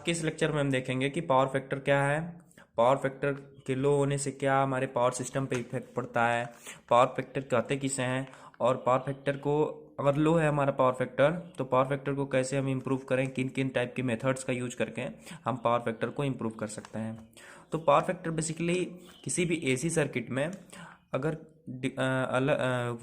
के इस लेक्चर में हम देखेंगे कि पावर फैक्टर क्या है, पावर फैक्टर के लो होने से क्या हमारे पावर सिस्टम पे इफेक्ट पड़ता है, पावर फैक्टर कहते किसे हैं, और पावर फैक्टर को अगर लो है हमारा पावर फैक्टर तो पावर फैक्टर को कैसे हम इम्प्रूव करें, किन किन टाइप के मेथड्स का यूज करके हम पावर फैक्टर को इम्प्रूव कर सकते हैं। तो पावर फैक्टर बेसिकली किसी भी एसी सर्किट में अगर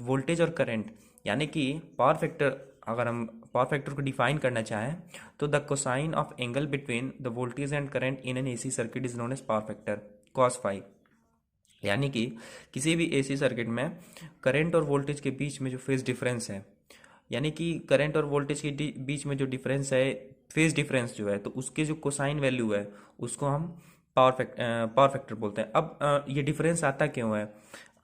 वोल्टेज और करंट यानी कि पावर फैक्टर, अगर हम पावर फैक्टर को डिफाइन करना चाहें तो the cosine of angle between the voltage and current in an AC circuit is known as power factor cos phi. यानी कि किसी भी एसी सर्किट में करंट और वोल्टेज के बीच में जो फेज डिफरेंस है, यानी कि करंट और वोल्टेज के बीच में जो डिफरेंस है, फेज डिफरेंस जो है, तो उसके जो कोसाइन वैल्यू है उसको हम पावर फैक्टर बोलते हैं। अब ये डिफरेंस आता क्यों है?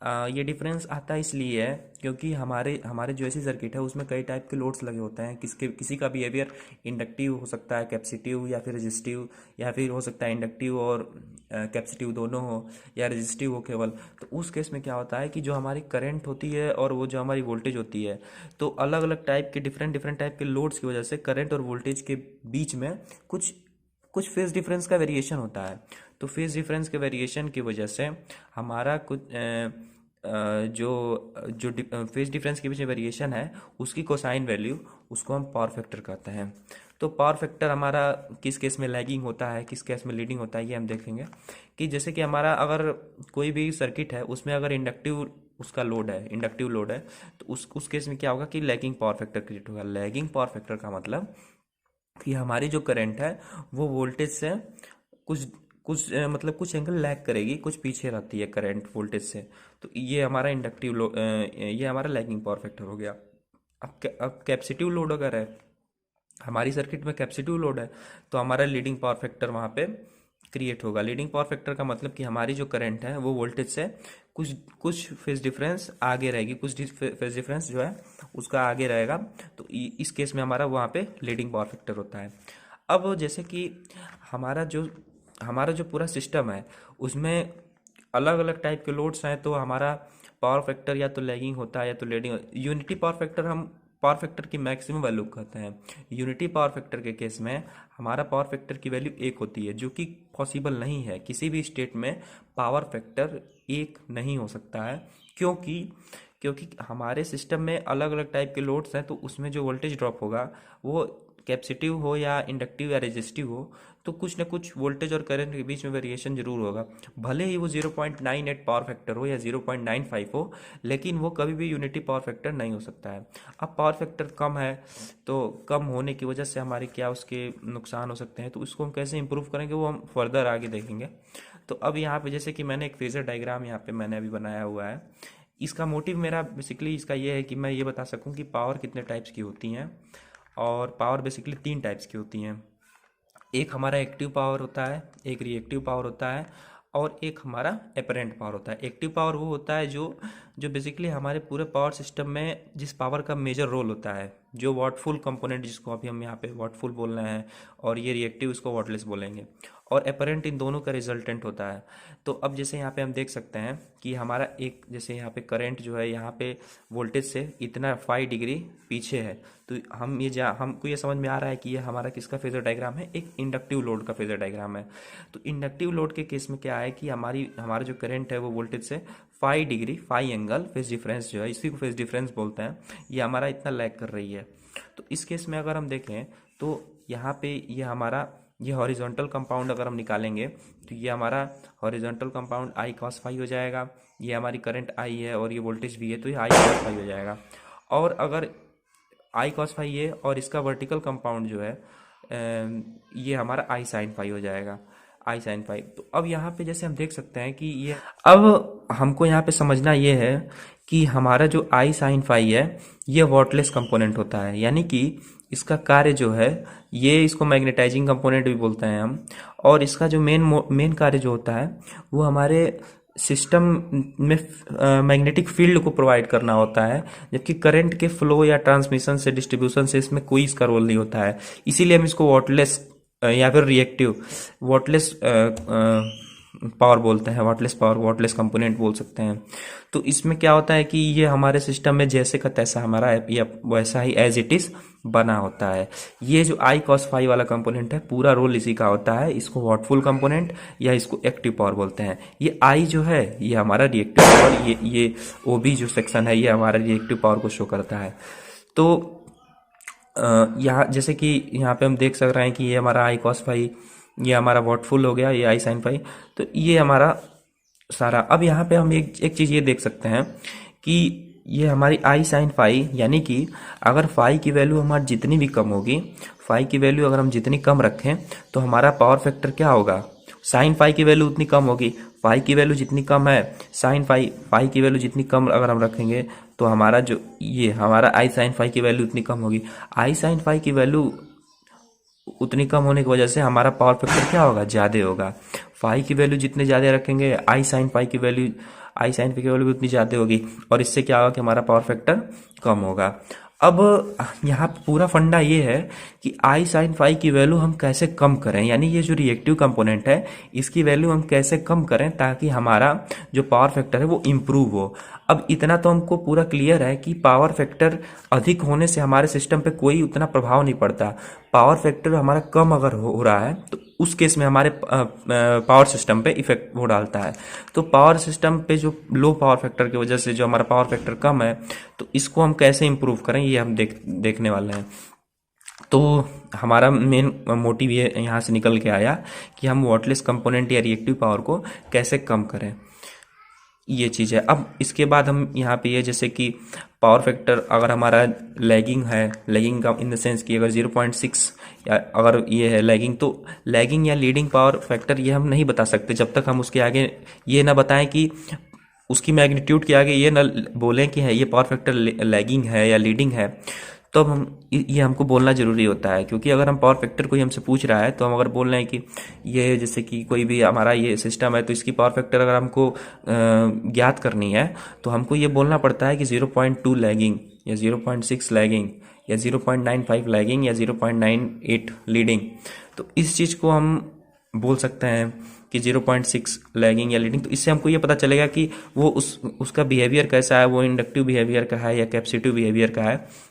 ये डिफरेंस आता इसलिए है क्योंकि हमारे हमारे जो ऐसी सर्किट है उसमें कई टाइप के लोड्स लगे होते हैं। किसी का बिहेवियर इंडक्टिव हो सकता है, कैपेसिटिव या फिर रेजिस्टिव, या फिर हो सकता है इंडक्टिव और कैपेसिटिव दोनों हो, या रेजिस्टिव हो केवल। तो उस केस में क्या होता है कि जो हमारी करंट होती है और वो जो हमारी वोल्टेज होती है, तो अलग अलग टाइप के डिफरेंट टाइप के लोड्स की वजह से करंट और वोल्टेज के बीच में कुछ कुछ फेज डिफरेंस का वेरिएशन होता है। तो फेज डिफरेंस के वेरिएशन की वजह से हमारा कुछ जो जो फेज डिफरेंस के बीच में वेरिएशन है उसकी कोसाइन वैल्यू, उसको हम पावर फैक्टर कहते हैं। तो पावर फैक्टर हमारा किस केस में लैगिंग होता है, किस केस में लीडिंग होता है, ये हम देखेंगे। कि जैसे कि हमारा अगर कोई भी सर्किट है उसमें अगर इंडक्टिव उसका लोड है, इंडक्टिव लोड है, तो उस केस में क्या होगा कि लैगिंग पावर फैक्टर क्रिएट होगा। लैगिंग पावर फैक्टर का मतलब कि हमारी जो करंट है वो वोल्टेज से कुछ कुछ मतलब कुछ एंगल लैग करेगी, कुछ पीछे रहती है करंट वोल्टेज से। तो ये हमारा इंडक्टिव लोड, ये हमारा लैगिंग पावर फैक्टर हो गया। अब कैपेसिटिव लोड अगर है, हमारी सर्किट में कैपेसिटिव लोड है, तो हमारा लीडिंग पावर फैक्टर वहाँ पे क्रिएट होगा। लीडिंग पावर फैक्टर का मतलब कि हमारी जो करंट है वो वोल्टेज से कुछ कुछ फेज डिफरेंस आगे रहेगी, कुछ फेज डिफरेंस जो है उसका आगे रहेगा। तो इस केस में हमारा वहाँ पे लीडिंग पावर फैक्टर होता है। अब जैसे कि हमारा जो हमारा जो पूरा सिस्टम है उसमें अलग अलग टाइप के लोड्स हैं, तो हमारा पावर फैक्टर या तो लैगिंग होता है या तो लीडिंग। यूनिटी पावर फैक्टर हम पावर फैक्टर की मैक्सिमम वैल्यू कहते हैं। यूनिटी पावर फैक्टर के केस में हमारा पावर फैक्टर की वैल्यू 1 होती है, जो कि पॉसिबल नहीं है। किसी भी स्टेट में पावर फैक्टर 1 नहीं हो सकता है, क्योंकि क्योंकि हमारे सिस्टम में अलग अलग टाइप के लोड्स हैं, तो उसमें जो वोल्टेज ड्रॉप होगा वो कैपेसिटिव हो या इंडक्टिव या रेजिस्टिव हो, तो कुछ ना कुछ वोल्टेज और करंट के बीच में वेरिएशन जरूर होगा। भले ही वो 0.98 पावर फैक्टर हो या 0.95 हो, लेकिन वो कभी भी यूनिटी पावर फैक्टर नहीं हो सकता है। अब पावर फैक्टर कम है, तो कम होने की वजह से हमारे क्या उसके नुकसान हो सकते हैं, तो उसको हम कैसे इंप्रूव करेंगे वो हम फर्दर आगे देखेंगे। तो अब यहाँ पे जैसे कि मैंने एक फेजर डायग्राम यहाँ पे मैंने अभी बनाया हुआ है। इसका मोटिव मेरा बेसिकली इसका ये है कि मैं ये बता सकूँ कि पावर कितने टाइप्स की होती हैं। और पावर बेसिकली 3 टाइप्स की होती हैं। एक हमारा एक्टिव पावर होता है, एक रिएक्टिव पावर होता है, और एक हमारा एपरेंट पावर होता है। एक्टिव पावर वो होता है जो जो बेसिकली हमारे पूरे पावर सिस्टम में जिस पावर का मेजर रोल होता है, जो वॉटफुल कंपोनेंट, जिसको अभी हम यहाँ पे वॉटफुल बोल रहे हैं, और ये रिएक्टिव इसको वॉटलेस बोलेंगे, और एपरेंट इन दोनों का रिजल्टेंट होता है। तो अब जैसे यहाँ पे हम देख सकते हैं कि हमारा एक, जैसे यहाँ पे करंट जो है यहाँ पे वोल्टेज से इतना 5 डिग्री पीछे है, तो हमको ये समझ में आ रहा है कि ये हमारा किसका फेजर डायग्राम है, एक इंडक्टिव लोड का फेजर डायग्राम है। तो इंडक्टिव लोड के केस में क्या है कि हमारा जो करंट है वो वोल्टेज से 5 डिग्री 5 एंगल फेज डिफरेंस जो है, इसी को फेज डिफरेंस बोलते हैं, ये हमारा इतना लैग कर रही है। तो इस केस में अगर हम देखें तो यहाँ पे ये हॉरिजॉन्टल कंपाउंड अगर हम निकालेंगे तो ये हमारा horizontal compound I cos phi हो जाएगा। ये हमारी करंट आई है और ये वोल्टेज भी है, तो ये आई कॉस फाई हो जाएगा। और अगर आई कॉस फाई है और इसका वर्टिकल कंपाउंड जो है ये हमारा आई साइन फाई हो जाएगा, आई साइन फाई। तो अब यहाँ पे जैसे हम देख सकते हैं कि ये, अब हमको यहाँ पे समझना ये है कि हमारा जो आई साइन फाई है ये वॉटलेस कंपोनेंट होता है, यानी कि इसका कार्य जो है, ये इसको मैग्नेटाइजिंग कंपोनेंट भी बोलते हैं हम। और इसका जो मेन कार्य जो होता है वो हमारे सिस्टम में मैग्नेटिक फील्ड को प्रोवाइड करना होता है, जबकि करंट के फ्लो या ट्रांसमिशन से, डिस्ट्रीब्यूशन से इसमें कोई इसका रोल नहीं होता है। इसीलिए हम इसको वॉटलेस या फिर रिएक्टिव, वॉटलेस पावर बोलते हैं, वॉटलेस पावर, वॉटलेस कंपोनेंट बोल सकते हैं। तो इसमें क्या होता है कि ये हमारे सिस्टम में जैसे का तैसा हमारा या वैसा ही एज इट इज बना होता है। ये जो आई कॉस फाई वाला कंपोनेंट है पूरा रोल इसी का होता है। इसको वॉटफुल कंपोनेंट या इसको एक्टिव पावर बोलते हैं। ये आई जो है ये हमारा रिएक्टिव पावर, ये ओ बी जो सेक्शन है ये हमारा रिएक्टिव पावर को शो करता है। तो यहाँ जैसे कि यहाँ पे हम देख सक रहे हैं कि ये हमारा आई कॉस फाई, ये हमारा वॉटफुल हो गया, ये आई साइन फाई। तो ये हमारा सारा। अब यहाँ पे हम एक चीज़ ये देख सकते हैं कि ये हमारी आई साइन फाई, यानी कि अगर फाई की वैल्यू हमारी जितनी भी कम होगी, फाई की वैल्यू अगर हम जितनी कम रखें तो हमारा पावर फैक्टर क्या होगा, साइन फाई की वैल्यू उतनी कम होगी। फाई की वैल्यू जितनी कम है, साइन फाई की वैल्यू जितनी कम अगर हम रखेंगे तो हमारा जो ये हमारा आई साइन फाई की वैल्यू उतनी कम होगी। आई साइन फाई की वैल्यू उतनी कम होने की वजह से हमारा पावर फैक्टर क्या होगा, ज़्यादा होगा। फाई की वैल्यू जितने ज़्यादा रखेंगे, आई साइन फाई की वैल्यू भी उतनी ज़्यादा होगी, और इससे क्या होगा कि हमारा पावर फैक्टर कम होगा। अब यहाँ पूरा फंडा ये है कि आई साइन फाई की वैल्यू हम कैसे कम करें, यानी ये जो रिएक्टिव कंपोनेंट है इसकी वैल्यू हम कैसे कम करें ताकि हमारा जो पावर फैक्टर है वो इम्प्रूव हो। अब इतना तो हमको पूरा क्लियर है कि पावर फैक्टर अधिक होने से हमारे सिस्टम पे कोई उतना प्रभाव नहीं पड़ता। पावर फैक्टर हमारा कम अगर हो रहा है तो उस केस में हमारे पावर सिस्टम पे इफेक्ट वो डालता है। तो पावर सिस्टम पे जो लो पावर फैक्टर की वजह से जो हमारा पावर फैक्टर कम है, तो इसको हम कैसे इम्प्रूव करें ये हम देखने वाले हैं। तो हमारा मेन मोटिव ये यहाँ से निकल के आया कि हम वॉटलेस कंपोनेंट या रिएक्टिव पावर को कैसे कम करें, ये चीज़ है। अब इसके बाद हम यहाँ पे ये जैसे कि पावर फैक्टर अगर हमारा लैगिंग है, लैगिंग का इन द सेंस कि अगर 0.6 या अगर ये है लैगिंग, तो लैगिंग या लीडिंग पावर फैक्टर ये हम नहीं बता सकते जब तक हम उसके आगे ये ना बताएं कि उसकी मैग्नीट्यूड के आगे ये ना बोलें कि है ये पावर फैक्टर लैगिंग है या लीडिंग है। तो अब हम ये हमको बोलना ज़रूरी होता है, क्योंकि अगर हम पावर फैक्टर कोई हमसे पूछ रहा है तो हम अगर बोल रहे हैं कि ये जैसे कि कोई भी हमारा ये सिस्टम है तो इसकी पावर फैक्टर अगर हमको ज्ञात करनी है तो हमको ये बोलना पड़ता है कि 0.2 लैगिंग या 0.6 लैगिंग या 0.95 लैगिंग या 0.98 लीडिंग। तो इस चीज़ को हम बोल सकते हैं कि 0.6 लैगिंग या लीडिंग। तो इससे हमको ये पता चलेगा कि वो उसका बिहेवियर कैसा है, वो इंडक्टिव बिहेवियर का है या कैपेसिटिव बिहेवियर का है,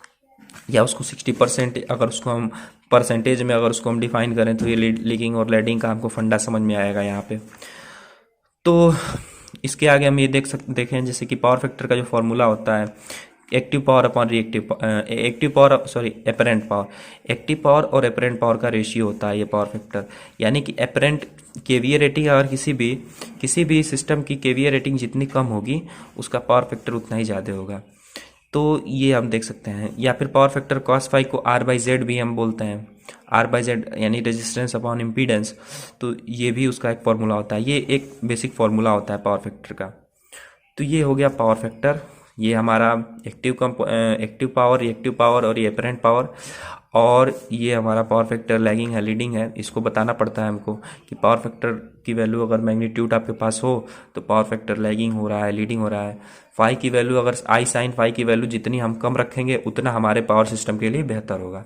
या उसको 60% अगर उसको हम परसेंटेज में अगर उसको हम डिफाइन करें तो ये लीडिंग और लैगिंग का हमको फंडा समझ में आएगा यहाँ पे। तो इसके आगे हम ये देखें जैसे कि पावर फैक्टर का जो फॉर्मूला होता है, active power upon reactive apparent power. Active power और एपरेंट पावर का रेशियो होता है ये पावर फैक्टर, यानी कि एपरेंट केवीए रेटिंग अगर किसी भी सिस्टम की केवीए रेटिंग जितनी कम होगी उसका पावर फैक्टर उतना ही ज़्यादा होगा। तो ये हम देख सकते हैं। या फिर पावर फैक्टर कॉस फाई को R/Z भी हम बोलते हैं, R/Z यानी रेजिस्टेंस अपॉन इम्पीडेंस। तो ये भी उसका एक फॉर्मूला होता है, ये एक बेसिक फॉर्मूला होता है पावर फैक्टर का। तो ये हो गया पावर फैक्टर, ये हमारा एक्टिव पावर, रिएक्टिव पावर और ये एपरेंट पावर। और ये हमारा पावर फैक्टर लैगिंग है, लीडिंग है, इसको बताना पड़ता है हमको कि पावर फैक्टर की वैल्यू अगर मैग्नीट्यूड आपके पास हो तो पावर फैक्टर लैगिंग हो रहा है, लीडिंग हो रहा है। फाई की वैल्यू अगर आई साइन फाई की वैल्यू जितनी हम कम रखेंगे उतना हमारे पावर सिस्टम के लिए बेहतर होगा।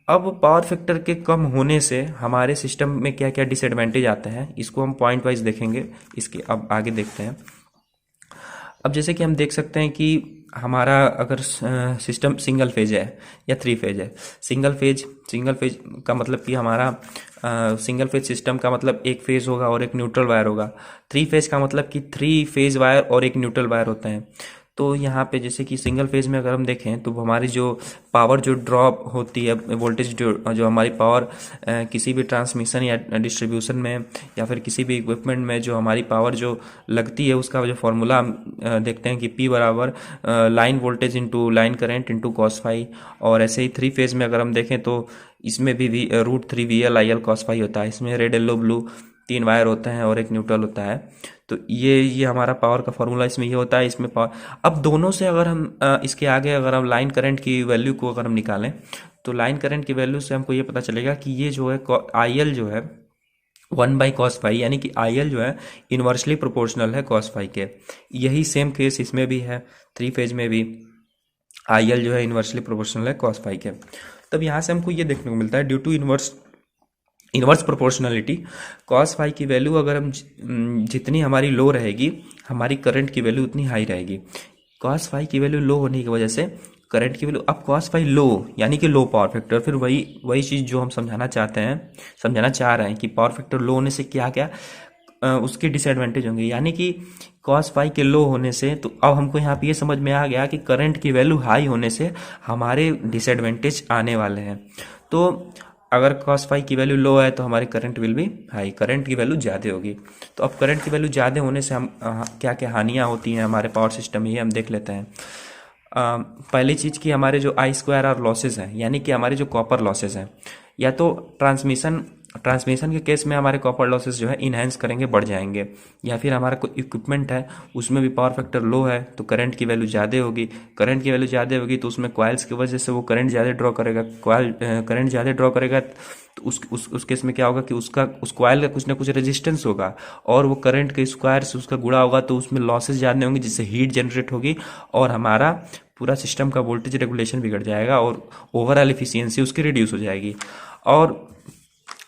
अब पावर फैक्टर के कम होने से हमारे सिस्टम में क्या क्या डिसएडवांटेज आते हैं इसको हम पॉइंट वाइज देखेंगे। इसके अब आगे देखते हैं। अब जैसे कि हम देख सकते हैं कि हमारा अगर सिस्टम सिंगल फेज है या 3 फेज है। सिंगल फेज का मतलब कि हमारा सिंगल फेज सिस्टम का मतलब एक फेज होगा और एक न्यूट्रल वायर होगा। 3 फेज का मतलब कि 3 फेज वायर और एक न्यूट्रल वायर होते हैं। तो यहाँ पे जैसे कि सिंगल फेज में अगर हम देखें तो हमारी जो पावर जो ड्रॉप होती है, वोल्टेज जो हमारी पावर किसी भी ट्रांसमिशन या डिस्ट्रीब्यूशन में या फिर किसी भी इक्विपमेंट में जो हमारी पावर जो लगती है उसका जो फॉर्मूला हम देखते हैं कि P बराबर line voltage into line current into cos phi. और ऐसे ही 3 फेज में अगर हम देखें तो इसमें भी √3VL IL cos फाई होता है। इसमें रेड येलो ब्लू 3 वायर होते हैं और एक न्यूट्रल होता है। तो ये हमारा पावर का फॉर्मूला इसमें ये होता है। इसमें पावर अब दोनों से अगर हम इसके आगे अगर हम लाइन करंट की वैल्यू को अगर हम निकालें तो लाइन करंट की वैल्यू से हमको ये पता चलेगा कि ये जो है IL जो है 1/cos फाई, यानी कि IL जो है इन्वर्सली प्रोपोर्शनल है cos फाई के। यही सेम केस इसमें भी है, 3 फेज में भी IL जो है इन्वर्सली प्रोपोर्शनल है cos फाई के। तब यहाँ से हमको ये देखने को मिलता है due to inverse inverse proportionality, cos phi की वैल्यू अगर हम जितनी हमारी लो रहेगी, हमारी करंट की वैल्यू उतनी हाई रहेगी। कॉस फाई की वैल्यू लो होने की वजह से करंट की वैल्यू, अब कॉस फाई लो यानी कि लो पावर फैक्टर, फिर वही वही चीज़ जो हम समझाना चाह रहे हैं कि पावर फैक्टर लो होने से क्या क्या उसके डिसएडवांटेज होंगे। यानी कि कॉस फाई के लो होने से, तो अब हमको यहाँ पे ये समझ में आ गया कि करंट की वैल्यू हाई होने से हमारे डिसएडवांटेज आने वाले हैं। तो अगर कॉस फाई की वैल्यू लो है तो हमारी करंट विल भी हाई, करंट की वैल्यू ज़्यादा होगी। तो अब करंट की वैल्यू ज़्यादा होने से हम क्या क्या हानियाँ होती हैं हमारे पावर सिस्टम में, ये हम देख लेते हैं। पहली चीज़ कि हमारे जो आई स्क्वायर आर लॉसेज हैं, यानी कि हमारे जो कॉपर लॉसेज हैं, या तो ट्रांसमिशन ट्रांसमिशन के केस में हमारे कॉपर लॉसेस जो है इनहेंस करेंगे, बढ़ जाएंगे, या फिर हमारा कोई इक्विपमेंट है उसमें भी पावर फैक्टर लो है तो करंट की वैल्यू ज़्यादा होगी। करंट की वैल्यू ज़्यादा होगी तो उसमें कॉइल्स की वजह से वो करंट ज़्यादा ड्रॉ करेगा, कॉइल करंट ज़्यादा ड्रॉ करेगा तो उस केस में क्या होगा कि उस कॉइल का कुछ ना कुछ रेजिस्टेंस होगा, और वो करंट के स्क्वायर से उसका गुणा होगा, तो उसमें लॉसेस ज़्यादा होंगे जिससे हीट जनरेट होगी और हमारा पूरा सिस्टम का वोल्टेज रेगुलेशन बिगड़ जाएगा और ओवरऑल एफिशिएंसी उसकी रिड्यूस हो जाएगी, और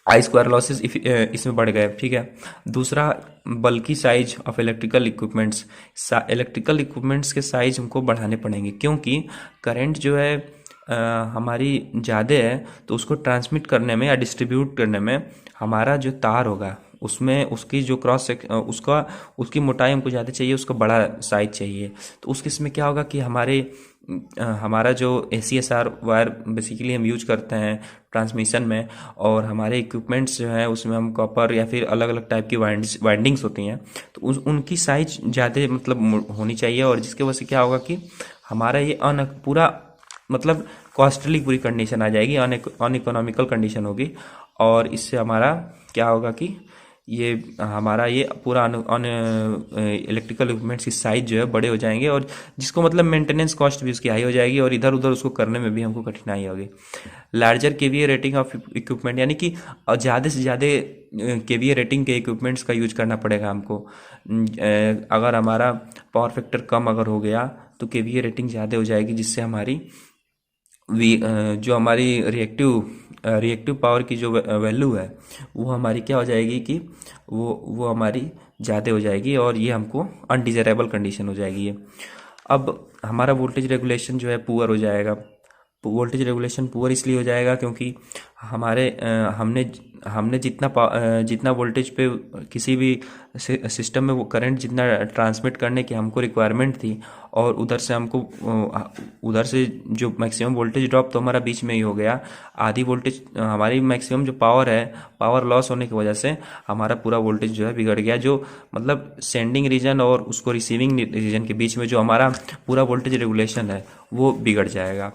आई स्क्वायर लॉसेस इसमें बढ़ गए। ठीक है। दूसरा, बल्कि साइज ऑफ इलेक्ट्रिकल इक्विपमेंट्स के साइज हमको बढ़ाने पड़ेंगे, क्योंकि करंट जो है हमारी ज़्यादा है तो उसको ट्रांसमिट करने में या डिस्ट्रीब्यूट करने में हमारा जो तार होगा उसमें उसकी जो उसकी मोटाई हमको ज़्यादा चाहिए, उसका बड़ा साइज चाहिए। तो उस केस में क्या होगा कि हमारा जो ACSR वायर बेसिकली हम यूज करते हैं ट्रांसमिशन में, और हमारे इक्विपमेंट्स जो है उसमें हम कॉपर या फिर अलग अलग टाइप की वाइंडिंग्स होती हैं, तो उनकी साइज ज़्यादा मतलब होनी चाहिए, और जिसकी वजह से क्या होगा कि हमारा ये पूरा मतलब कॉस्टली पूरी कंडीशन आ जाएगी, अनइकोनॉमिकल कंडीशन होगी, और इससे हमारा क्या होगा कि ये हमारा ये पूरा इलेक्ट्रिकल इक्विपमेंट्स की साइज जो है बड़े हो जाएंगे, और जिसको मतलब मेंटेनेंस कॉस्ट भी उसकी हाई हो जाएगी, और इधर उधर उसको करने में भी हमको कठिनाई होगी। Larger KVA rating of equipment, यानी कि ज़्यादा से ज़्यादा केवीए रेटिंग के इक्विपमेंट्स का यूज करना पड़ेगा हमको। अगर हमारा पावर फैक्टर कम अगर हो गया तो केवीए रेटिंग ज़्यादा हो जाएगी, जिससे हमारी जो हमारी रिएक्टिव पावर की जो वैल्यू है वो हमारी क्या हो जाएगी कि वो हमारी ज़्यादा हो जाएगी, और ये हमको अनडिजायरेबल कंडीशन हो जाएगी ये। अब हमारा वोल्टेज रेगुलेशन जो है पुअर हो जाएगा। वोल्टेज रेगुलेशन पुअर इसलिए हो जाएगा क्योंकि हमने जितना वोल्टेज पे किसी भी सिस्टम में वो करंट जितना ट्रांसमिट करने की हमको रिक्वायरमेंट थी, और उधर से जो मैक्सिमम वोल्टेज ड्रॉप तो हमारा बीच में ही हो गया। आधी वोल्टेज हमारी मैक्सिमम जो पावर लॉस होने की वजह से हमारा पूरा वोल्टेज जो है बिगड़ गया, जो मतलब सेंडिंग रीजन और उसको रिसीविंग रीजन के बीच में जो हमारा पूरा वोल्टेज रेगुलेशन है वो बिगड़ जाएगा।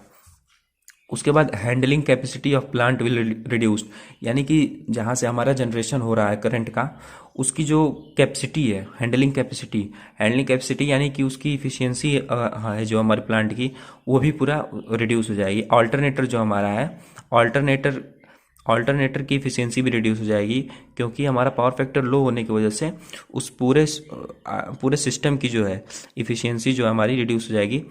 उसके बाद handling capacity of plant will reduced, यानी कि जहाँ से हमारा जनरेशन हो रहा है करंट का, उसकी जो कैपेसिटी है, हैंडलिंग कैपेसिटी यानी कि उसकी इफिशियंसी है जो हमारे प्लांट की, वो भी पूरा रिड्यूस हो जाएगी। ऑल्टरनेटर जो हमारा है, ऑल्टरनेटर की इफिशियंसी भी रिड्यूस हो जाएगी, क्योंकि हमारा पावर फैक्टर लो होने की वजह से उस पूरे सिस्टम की जो है इफिशियंसी जो हमारी रिड्यूस हो जाएगी,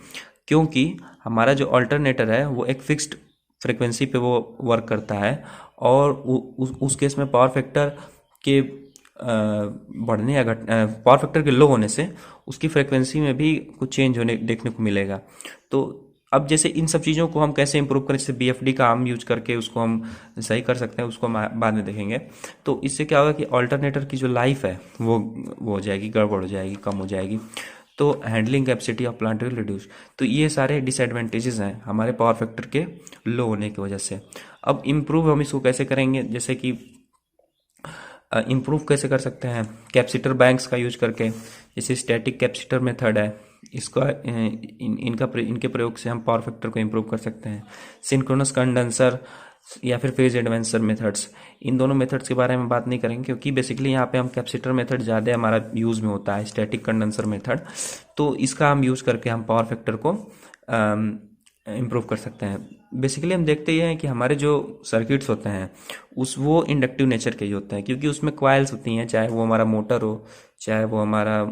क्योंकि हमारा जो अल्टरनेटर है वो एक फिक्स्ड फ्रिक्वेंसी पे वो वर्क करता है, और उस केस में पावर फैक्टर के बढ़ने या पावर फैक्टर के लो होने से उसकी फ्रिक्वेंसी में भी कुछ चेंज होने देखने को मिलेगा। तो अब जैसे इन सब चीज़ों को हम कैसे इंप्रूव करें, जैसे BFD का हम यूज करके उसको हम सही कर सकते हैं, उसको हम बाद में देखेंगे। तो इससे क्या होगा कि अल्टरनेटर की जो लाइफ है वो हो जाएगी, गड़बड़ हो जाएगी, कम हो जाएगी। तो handling capacity of plant will reduce. तो ये सारे डिसएडवांटेजेस हैं हमारे पावर फैक्टर के लो होने की वजह से। अब इम्प्रूव हम इसको कैसे करेंगे, जैसे कि इम्प्रूव कैसे कर सकते हैं, कैपेसिटर बैंक्स का यूज करके, जैसे स्टैटिक कैपेसिटर मेथड है, इसका इनके प्रयोग से हम पावर फैक्टर को इम्प्रूव कर सकते हैं। सिंक्रोनस कंडेंसर या फिर फेज एडवांसर मेथड्स, इन दोनों मेथड्स के बारे में बात नहीं करेंगे, क्योंकि बेसिकली यहाँ पे हम कैपेसिटर मेथड ज़्यादा हमारा यूज़ में होता है, स्टैटिक कंडेंसर मेथड। तो इसका हम यूज़ करके हम पावर फैक्टर को इम्प्रूव कर सकते हैं। बेसिकली हम देखते ही हैं कि हमारे जो सर्किट्स होते हैं वो इंडक्टिव नेचर के ही होते हैं, क्योंकि उसमें कॉइल्स होती हैं, चाहे वो हमारा मोटर हो, चाहे वो हमारा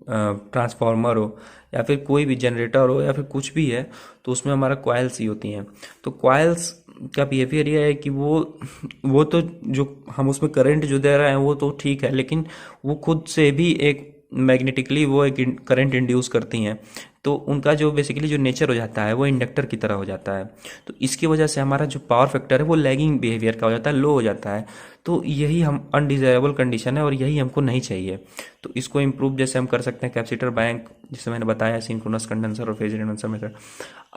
ट्रांसफार्मर हो या फिर कोई भी जनरेटर हो या फिर कुछ भी है, तो उसमें हमारा कॉइल्स ही होती हैं। तो कॉइल्स का बिहेवियर ये है कि वो तो जो हम उसमें करंट जो दे रहे हैं वो तो ठीक है, लेकिन वो खुद से भी एक मैग्नेटिकली वो एक करंट इंड्यूस करती हैं। तो उनका जो बेसिकली जो नेचर हो जाता है वो इंडक्टर की तरह हो जाता है। तो इसकी वजह से हमारा जो पावर फैक्टर है वो लैगिंग बिहेवियर का हो जाता है, लो हो जाता है। तो यही हम अनडिजायरेबल कंडीशन है और यही हमको नहीं चाहिए। तो इसको इम्प्रूव जैसे हम कर सकते हैं कैपेसिटर बैंक, जैसे मैंने बताया, सिंक्रोनस कंडेंसर और फेज रिडंडेंसर मेथड।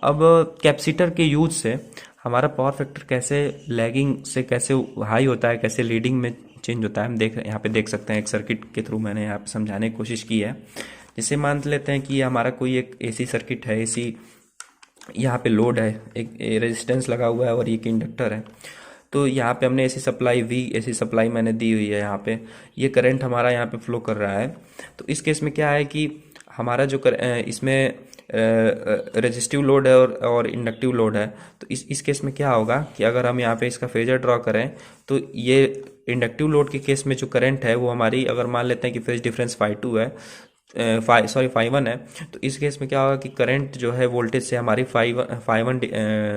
अब कैपेसिटर के यूज से हमारा पावर फैक्टर कैसे लैगिंग से कैसे हाई होता है, कैसे लीडिंग में चेंज होता है, हम यहाँ पे देख सकते हैं। एक सर्किट के थ्रू मैंने यहाँ पे समझाने की कोशिश की है। जैसे मान लेते हैं कि हमारा कोई एक एसी सर्किट है, एसी यहाँ पे लोड है, एक रेजिस्टेंस लगा हुआ है और एक इंडक्टर है। तो यहाँ पे हमने एसी सप्लाई मैंने दी हुई है। यहाँ पे ये करंट हमारा यहाँ पे फ्लो कर रहा है। तो इस केस में क्या है कि हमारा जो इसमें रेजिस्टिव लोड है और इंडक्टिव लोड है। तो इस केस में क्या होगा कि अगर हम यहाँ पे इसका फेजर ड्रॉ करें तो ये इंडक्टिव लोड के केस में जो करंट है वो हमारी, अगर मान लेते हैं कि फेज डिफरेंस φ2 है, φ1 है, तो इस केस में क्या होगा कि करंट जो है वोल्टेज से हमारी φ1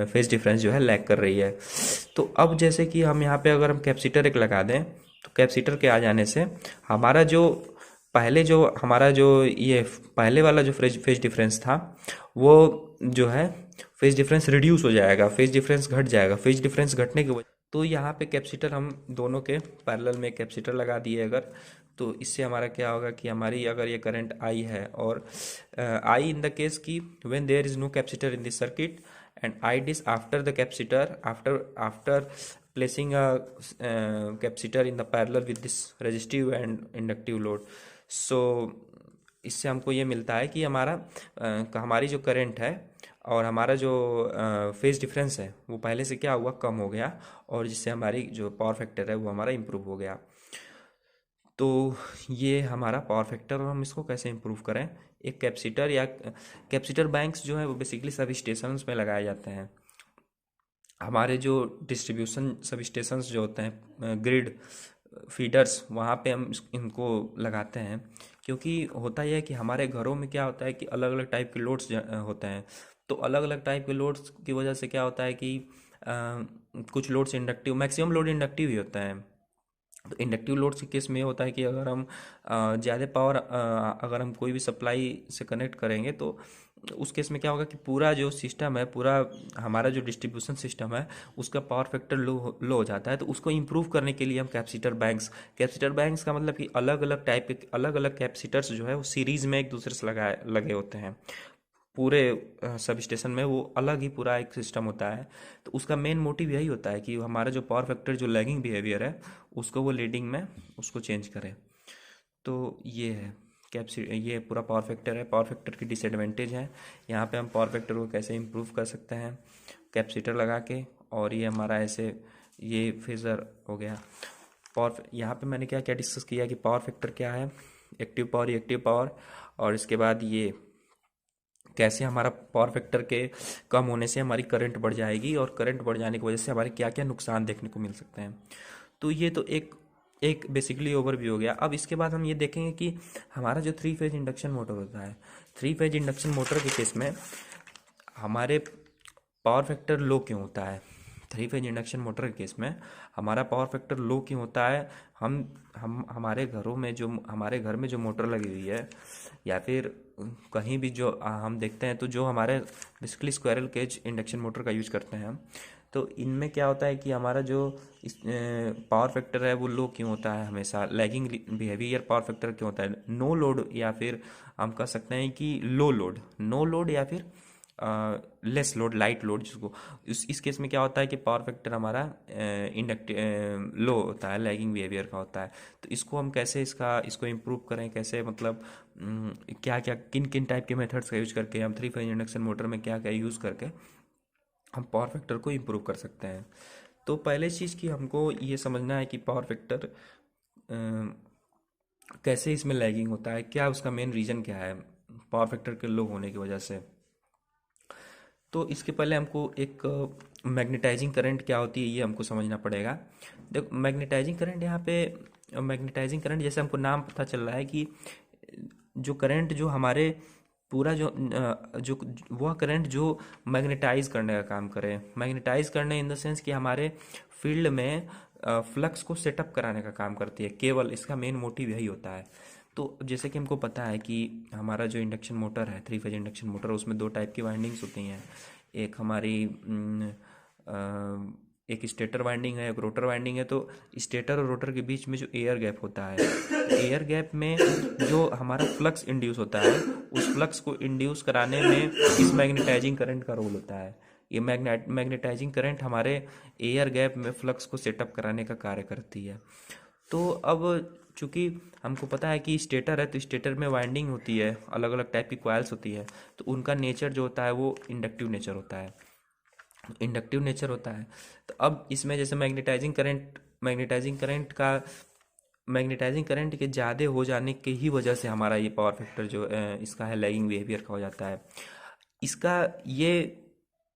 फेज डिफरेंस जो है लैग कर रही है। तो अब जैसे कि हम यहाँ पे अगर हम कैपेसिटर एक लगा दें, तो कैपेसिटर के आ जाने से हमारा जो ये पहले वाला जो फेज डिफरेंस था वो जो है फेज डिफरेंस रिड्यूस हो जाएगा, फेज डिफरेंस घट जाएगा। फेज डिफरेंस घटने की वजह, तो यहाँ पे कैपेसिटर हम दोनों के पैरेलल में कैपेसिटर लगा दिए अगर, तो इससे हमारा क्या होगा कि हमारी अगर ये करंट आई है और आई इन द केस की when there is no capacitor in this circuit and I this after the capacitor after placing a capacitor in the parallel with this resistive and inductive load. So इससे हमको ये मिलता है कि हमारी जो current है और हमारा जो फेज डिफरेंस है वो पहले से क्या हुआ, कम हो गया, और जिससे हमारी जो पावर फैक्टर है वो हमारा इम्प्रूव हो गया। तो ये हमारा पावर फैक्टर, और हम इसको कैसे इम्प्रूव करें। एक कैपेसिटर या कैपेसिटर बैंक्स जो है वो बेसिकली सब स्टेशंस में लगाए जाते हैं। हमारे जो डिस्ट्रीब्यूशन सब स्टेशंस जो होते हैं, ग्रिड फीडर्स, वहाँ पे हम इनको लगाते हैं। क्योंकि होता यह है कि हमारे घरों में क्या होता है कि अलग अलग टाइप के लोड्स होते हैं। तो अलग अलग टाइप के लोड्स की वजह से क्या होता है कि कुछ loads inductive, maximum load inductive ही होता है। तो इंडक्टिव लोड्स के केस में ये होता है कि अगर हम ज़्यादा पावर अगर हम कोई भी सप्लाई से कनेक्ट करेंगे तो उस केस में क्या होगा कि पूरा जो सिस्टम है, पूरा हमारा जो डिस्ट्रीब्यूशन सिस्टम है, उसका पावर फैक्टर लो हो जाता है। तो उसको इम्प्रूव करने के लिए हम कैपेसिटर बैंक्स का मतलब कि अलग अलग टाइप के अलग अलग कैपेसिटर्स जो है वो सीरीज़ में एक दूसरे से लगे होते हैं। पूरे सब स्टेशन में वो अलग ही पूरा एक सिस्टम होता है। तो उसका मेन मोटिव यही होता है कि हमारा जो पावर फैक्टर जो लैगिंग बिहेवियर है उसको वो लीडिंग में उसको चेंज करे। तो ये है ये पूरा पावर फैक्टर है। पावर फैक्टर की डिसएडवांटेज है। यहाँ पे हम पावर फैक्टर को कैसे इम्प्रूव कर सकते हैं कैपेसिटर लगा के, और ये हमारा ऐसे ये फेजर हो गया। यहाँ पे मैंने क्या क्या डिस्कस किया कि पावर फैक्टर क्या है, एक्टिव पावर, रिएक्टिव पावर, और इसके बाद ये कैसे हमारा पावर फैक्टर के कम होने से हमारी करंट बढ़ जाएगी और करंट बढ़ जाने की वजह से हमारे क्या क्या नुकसान देखने को मिल सकते हैं। तो ये तो एक बेसिकली ओवरव्यू हो गया। अब इसके बाद हम ये देखेंगे कि हमारा जो 3 फेज इंडक्शन मोटर होता है, 3 फेज इंडक्शन मोटर के केस में हमारे पावर फैक्टर लो क्यों होता है। 3 फेज इंडक्शन मोटर के केस में हमारा पावर फैक्टर लो क्यों होता है। हम हमारे घर में जो मोटर लगी हुई है या फिर कहीं भी जो हम देखते हैं, तो जो हमारे basically squirrel cage induction motor का यूज करते हैं हम, तो इनमें क्या होता है कि हमारा जो पावर फैक्टर है वो लो क्यों होता है, हमेशा लैगिंग बिहेवियर पावर फैक्टर क्यों होता है। नो लोड या फिर हम कह सकते हैं कि नो लोड या फिर लेस लोड, लाइट लोड जिसको, इस केस में क्या होता है कि पावर फैक्टर हमारा लो होता है, लैगिंग बिहेवियर का होता है। तो इसको हम कैसे इसको इम्प्रूव करें, कैसे मतलब क्या क्या किन किन टाइप के मेथड्स का यूज करके हम 3 फेज इंडक्शन मोटर में क्या क्या यूज़ करके हम पावर फैक्टर को इम्प्रूव कर सकते हैं। तो पहले चीज़ कि हमको ये समझना है कि पावर फैक्टर कैसे इसमें लैगिंग होता है, क्या उसका मेन रीज़न क्या है पावर फैक्टर के लो होने की वजह से। तो इसके पहले हमको एक मैग्नेटाइजिंग करंट क्या होती है ये हमको समझना पड़ेगा। देखो मैग्नेटाइजिंग करंट, यहाँ पे मैग्नेटाइजिंग करंट जैसे हमको नाम पता चल रहा है कि जो करंट जो हमारे पूरा जो वह करंट जो मैग्नेटाइज करने का काम करे, मैग्नेटाइज करने इन द सेंस कि हमारे फील्ड में फ्लक्स को सेटअप कराने का काम करती है, केवल इसका मेन मोटिव यही होता है। तो जैसे कि हमको पता है कि हमारा जो इंडक्शन मोटर है, 3 फेज इंडक्शन मोटर, उसमें 2 टाइप की वाइंडिंग्स होती हैं। एक हमारी एक स्टेटर वाइंडिंग है, एक रोटर वाइंडिंग है। तो स्टेटर और रोटर के बीच में जो एयर गैप होता है, एयर गैप में जो हमारा फ्लक्स इंड्यूस होता है, उस फ्लक्स को इंड्यूस कराने में इस मैग्नेटाइजिंग करंट का रोल होता है। ये मैग्नेटाइजिंग करंट हमारे एयर गैप में फ्लक्स को सेटअप कराने का कार्य करती है। तो अब चूंकि हमको पता है कि स्टेटर है, तो स्टेटर में वाइंडिंग होती है, अलग अलग टाइप की कॉइल्स होती है। तो उनका नेचर जो होता है वो इंडक्टिव नेचर होता है, इंडक्टिव नेचर होता है। तो अब इसमें जैसे मैग्नेटाइजिंग करंट के ज़्यादा हो जाने के ही वजह से हमारा ये पावर फैक्टर जो इसका है लैगिंग बिहेवियर का हो जाता है। इसका ये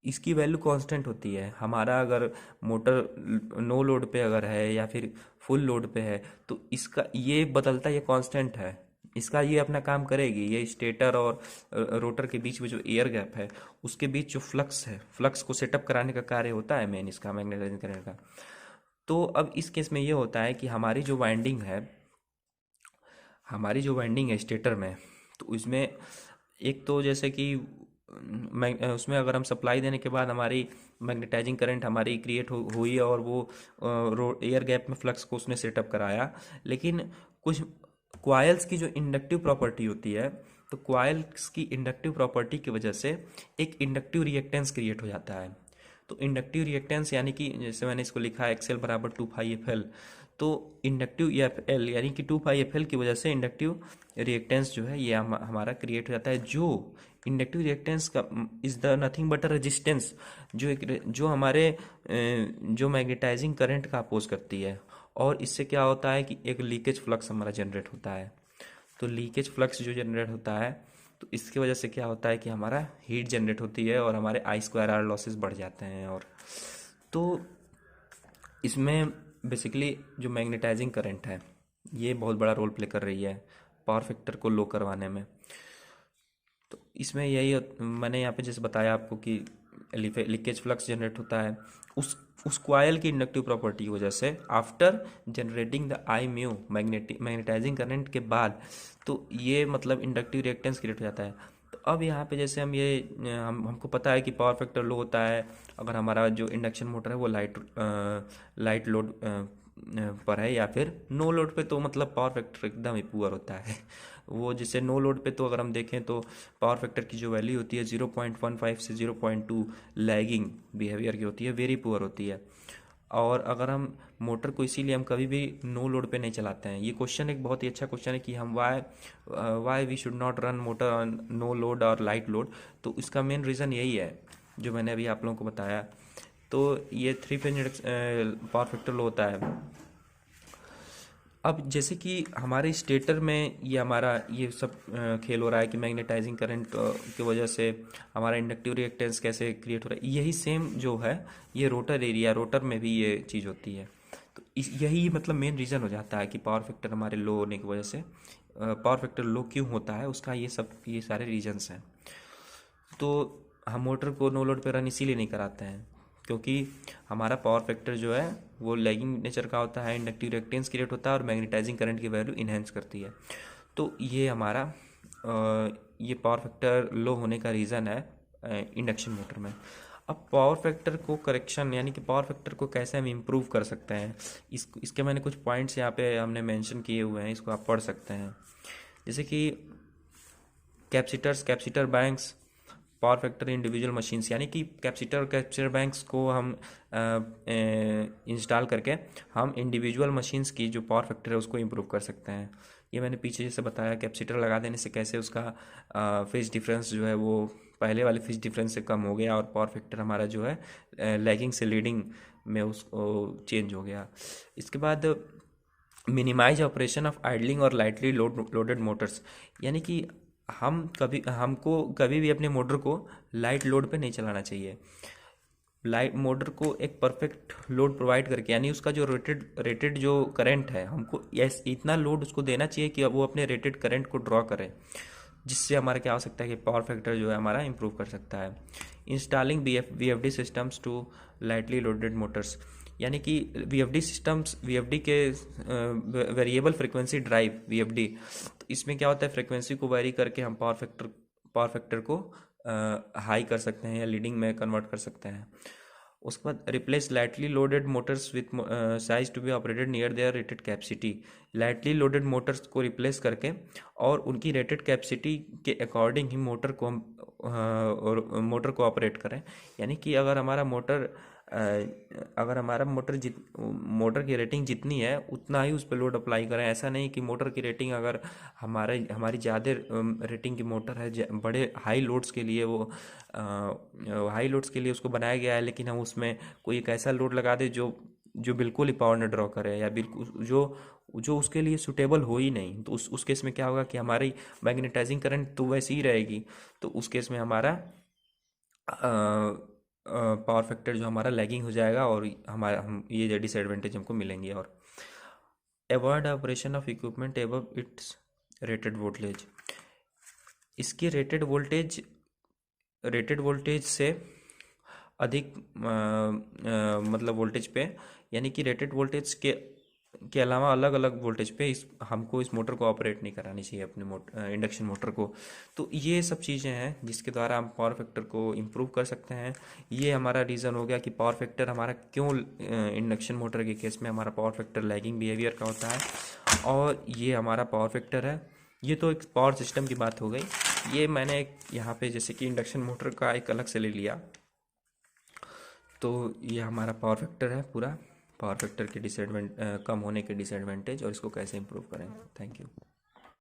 इसकी वैल्यू कांस्टेंट होती है। हमारा अगर मोटर नो लोड पे अगर है या फिर फुल लोड पे है, तो इसका ये बदलता, ये कांस्टेंट है। इसका ये अपना काम करेगी। ये स्टेटर और रोटर के बीच में जो एयर गैप है, उसके बीच जो फ्लक्स है, फ्लक्स को सेटअप कराने का कार्य होता है मेन इसका, मैग्नेटाइजिंग करंट का। तो अब इस केस में ये होता है कि हमारी जो वाइंडिंग है स्टेटर में, तो उसमें एक तो जैसे कि उसमें अगर हम सप्लाई देने के बाद हमारी मैग्नेटाइजिंग करंट हमारी क्रिएट हुई और वो एयर गैप में फ्लक्स को उसने सेटअप कराया। लेकिन कुछ क्वाइल्स की जो इंडक्टिव प्रॉपर्टी होती है, तो क्वाइल्स की इंडक्टिव प्रॉपर्टी की वजह से एक इंडक्टिव रिएक्टेंस क्रिएट हो जाता है। तो इंडक्टिव रिएक्टेंस यानी कि जैसे मैंने इसको लिखा है एक्सएल बराबर 2πfl, तो इंडक्टिव एफ एल यानी कि 2πfl की वजह से इंडक्टिव रिएक्टेंस जो है ये हमारा क्रिएट हो जाता है। जो इंडक्टिव रिएक्टेंस का is the nothing but a resistance, जो हमारे जो मैग्नेटाइजिंग करंट का अपोज करती है। और इससे क्या होता है कि एक लीकेज फ्लक्स हमारा जनरेट होता है। तो लीकेज फ्लक्स जो जनरेट होता है, तो इसकी वजह से क्या होता है कि हमारा हीट जनरेट होती है और हमारे I2R लॉसेस बढ़ जाते हैं। और तो इसमें बेसिकली जो मैग्नेटाइजिंग करंट है ये बहुत बड़ा रोल प्ले कर रही है पावर फैक्टर को लो करवाने में। तो इसमें मैंने यहाँ पे जैसे बताया आपको कि लीकेज फ्लक्स जनरेट होता है उस कॉइल की इंडक्टिव प्रॉपर्टी की वजह से after generating the I mu magnetising current के बाद, तो ये मतलब इंडक्टिव रिएक्टेंस क्रिएट हो जाता है। तो अब यहाँ पे जैसे हमको पता है कि पावर फैक्टर लो होता है अगर हमारा जो इंडक्शन मोटर है वो लाइट लोड पर है, या फिर नो लोड पे तो मतलब पावर फैक्टर एकदम ही पुअर होता है। वो जैसे नो लोड पे तो अगर हम देखें तो पावर फैक्टर की जो वैल्यू होती है 0.15 से 0.2 लैगिंग बिहेवियर की होती है, वेरी पुअर होती है। और अगर हम मोटर को, इसीलिए हम कभी भी नो लोड पे नहीं चलाते हैं। ये क्वेश्चन एक बहुत ही अच्छा क्वेश्चन है कि हम why we should not run motor on no load और लाइट लोड। तो इसका मेन रीज़न यही है जो मैंने अभी आप लोगों को बताया। तो ये 3 फेज पावर फैक्टर लो होता है। अब जैसे कि हमारे स्टेटर में ये सब खेल हो रहा है कि मैग्नेटाइजिंग करंट की वजह से हमारा इंडक्टिव रिएक्टेंस कैसे क्रिएट हो रहा है, यही सेम जो है ये रोटर में भी ये चीज़ होती है। तो यही मतलब मेन रीज़न हो जाता है कि पावर फैक्टर हमारे लो होने की वजह से, पावर फैक्टर लो क्यों होता है उसका ये सारे रीजन्स हैं। तो हम मोटर को नो लोड पे रन इसीलिए नहीं कराते हैं क्योंकि हमारा पावर फैक्टर जो है वो लैगिंग नेचर का होता है, इंडक्टिव रिएक्टेंस क्रिएट होता है और मैग्नेटाइजिंग करंट की वैल्यू इन्हेंस करती है। तो ये हमारा ये पावर फैक्टर लो होने का रीज़न है इंडक्शन मोटर में। अब पावर फैक्टर को करेक्शन यानी कि पावर फैक्टर को कैसे हम इम्प्रूव कर सकते हैं, इसके मैंने कुछ पॉइंट्स यहाँ पे हमने मेंशन किए हुए हैं, इसको आप पढ़ सकते हैं। जैसे कि capacitor banks, power factor individual machines, यानी कि कैपेसिटर और कैपेसिटर बैंक्स को हम इंस्टॉल करके हम इंडिविजुअल मशीन्स की जो पावर फैक्टर है उसको इम्प्रूव कर सकते हैं। ये मैंने पीछे जैसे बताया, कैपेसिटर लगा देने से कैसे उसका फेज डिफरेंस जो है वो पहले वाले फेज डिफरेंस से कम हो गया और पावर फैक्टर हमारा जो है लैगिंग से लीडिंग में उसको चेंज हो गया। इसके बाद मिनिमाइज ऑपरेशन ऑफ आइडलिंग और लाइटली लोडेड मोटर्स, यानी कि हमको कभी भी अपने मोटर को लाइट लोड पे नहीं चलाना चाहिए। लाइट मोटर को एक परफेक्ट लोड प्रोवाइड करके, यानी उसका जो रेटेड जो करंट है, हमको यस इतना लोड उसको देना चाहिए कि अब वो अपने रेटेड करंट को ड्रॉ करे, जिससे हमारा क्या हो सकता है कि पावर फैक्टर जो है हमारा इंप्रूव कर सकता है। Installing VFD systems to lightly loaded motors, यानी कि वीएफडी सिस्टम्स, वीएफडी के वेरिएबल फ्रिक्वेंसी ड्राइव वीएफडी, तो इसमें क्या होता है, फ्रिक्वेंसी को वेरी करके हम पावर फैक्टर को हाई कर सकते हैं या लीडिंग में कन्वर्ट कर सकते हैं। उसके बाद replace lightly loaded motors with size to be operated near there rated capacity, lightly loaded motors को रिप्लेस करके और उनकी रेटेड कैपेसिटी के अकॉर्डिंग ही मोटर को हम और मोटर को ऑपरेट करें। यानी कि अगर हमारा मोटर की रेटिंग जितनी है उतना ही उस पर लोड अप्लाई करें। ऐसा नहीं कि मोटर की रेटिंग अगर हमारी ज़्यादा रेटिंग की मोटर है, बड़े हाई लोड्स के लिए उसको बनाया गया है, लेकिन हम उसमें कोई एक ऐसा लोड लगा दे जो जो बिल्कुल ही पावर न ड्रॉ करे, या बिल्कुल जो जो उसके लिए सुटेबल हो ही नहीं, तो उस केस में क्या होगा कि हमारी मैग्नेटाइजिंग करंट तो वैसे ही रहेगी, तो उस केस में हमारा पावर फैक्टर जो हमारा लैगिंग हो जाएगा और हमारा हम ये डिसएडवांटेज हमको मिलेंगे। और avoid operation of equipment above it's rated voltage, इसकी रेटेड वोल्टेज से अधिक मतलब वोल्टेज पे, यानी कि रेटेड वोल्टेज के अलावा अलग अलग वोल्टेज पे हमको इस मोटर को ऑपरेट नहीं करानी चाहिए, अपने इंडक्शन मोटर को। तो ये सब चीज़ें हैं जिसके द्वारा हम पावर फैक्टर को इम्प्रूव कर सकते हैं। ये हमारा रीज़न हो गया कि पावर फैक्टर हमारा क्यों इंडक्शन मोटर के केस में हमारा पावर फैक्टर लैगिंग बिहेवियर का होता है, और ये हमारा पावर फैक्टर है। ये तो एक पावर सिस्टम की बात हो गई। ये मैंने एक यहाँ पे जैसे कि इंडक्शन मोटर का एक अलग से ले लिया, तो ये हमारा पावर फैक्टर है पूरा, पावर फैक्टर के कम होने के डिसएडवांटेज और इसको कैसे इंप्रूव करें। Thank you.